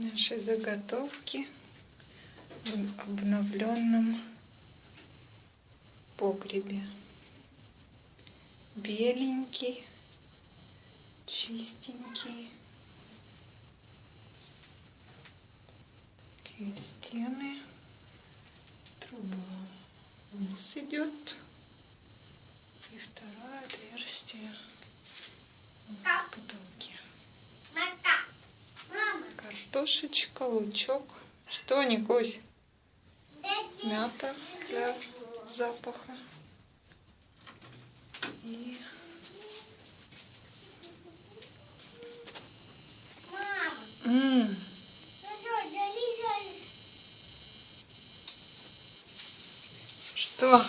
Наши заготовки в обновленном погребе. Беленький, чистенький. Такие стены. Труба вниз идет. И второе отверстие в потолке. Картошечка, лучок. Что, Никусь? Мята для запаха. И что?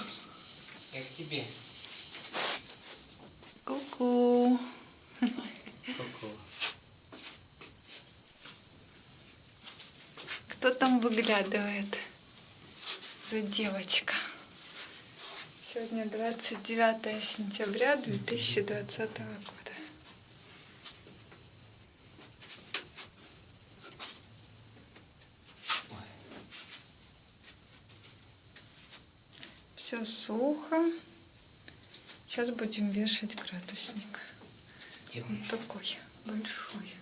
Я к тебе. Ку-ку. Ку-ку. Кто там выглядывает? За девочка. Сегодня 29 сентября 2020 года. Все сухо. Сейчас будем вешать градусник. Вот такой большой.